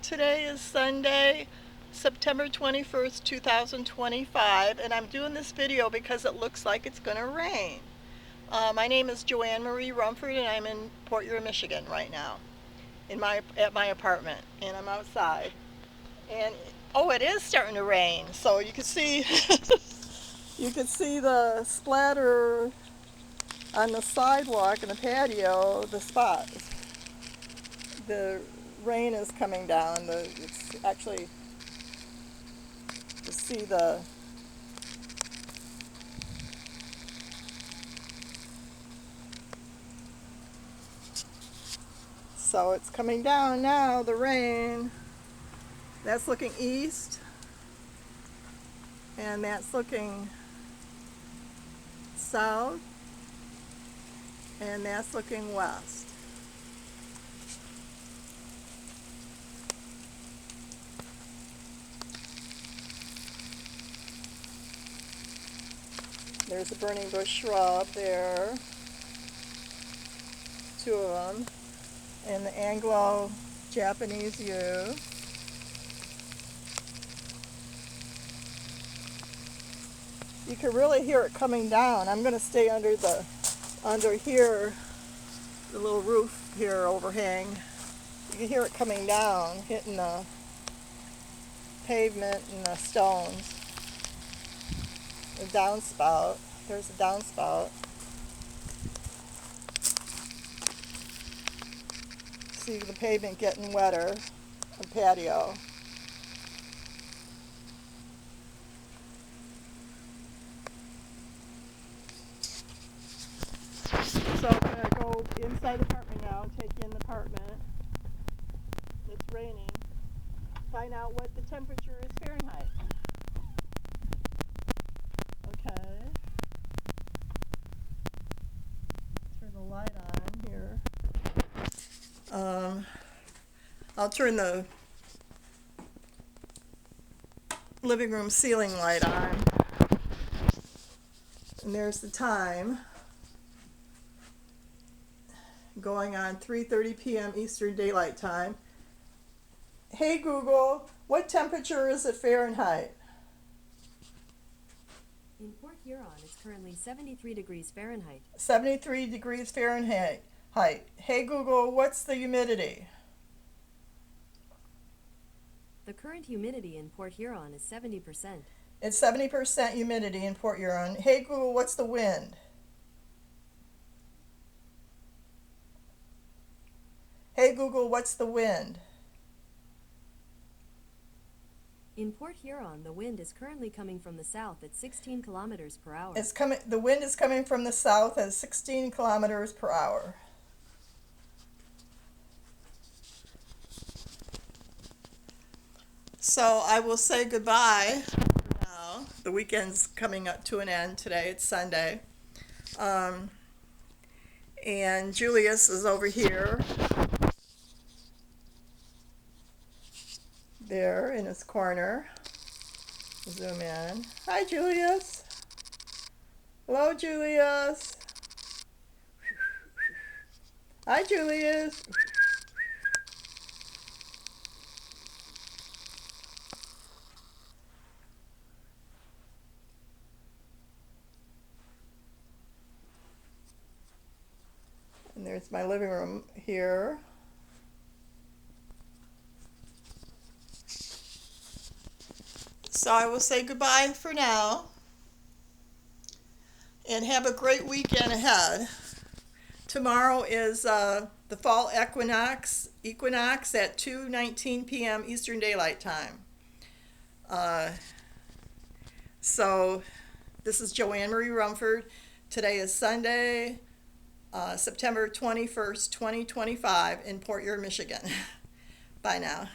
Today is Sunday, September 21st, 2025, and I'm doing this video because it looks like it's going to rain. My name is Joanne Marie Rumford, and I'm in Port Huron, Michigan right now, at my apartment, and I'm outside. And oh, it is starting to rain, so you can see you can see the splatter on the sidewalk and the patio, the spot. The rain is coming down. It's actually, to see so it's coming down now, the rain. That's looking east, and that's looking south, and that's looking west. There's a burning bush shrub there, two of them, and the Anglo-Japanese yew. You can really hear it coming down. I'm going to stay under here, the little roof here overhang. You can hear it coming down, hitting the pavement and the stones. The downspout. There's a downspout. See the pavement getting wetter, the patio. So I'm going to go inside the apartment now, take in the apartment. It's raining. Find out what the temperature is Fahrenheit. Okay. Turn the light on here. I'll turn the living room ceiling light on. And there's the time. Going on 3:30 p.m. Eastern Daylight Time. Hey Google, what temperature is it Fahrenheit? In Port Huron, it's currently 73 degrees Fahrenheit. 73 degrees Fahrenheit. Hey Google, what's the humidity? The current humidity in Port Huron is 70%. It's 70% humidity in Port Huron. Hey Google, what's the wind? Hey Google, what's the wind? In Port Huron, the wind is currently coming from the south at 16 kilometers per hour. The wind is coming from the south at 16 kilometers per hour. So I will say goodbye for now. The weekend's coming up to an end today. It's Sunday. And Julius is over here. There in his corner. Zoom in. Hi, Julius. Hello, Julius. Hi, Julius. And there's my living room here. So I will say goodbye for now, and have a great weekend ahead. Tomorrow is the fall equinox at 2:19 p.m. Eastern Daylight Time. So this is Joanne Marie Rumford. Today is Sunday, September 21st, 2025 in Port Huron, Michigan. Bye now.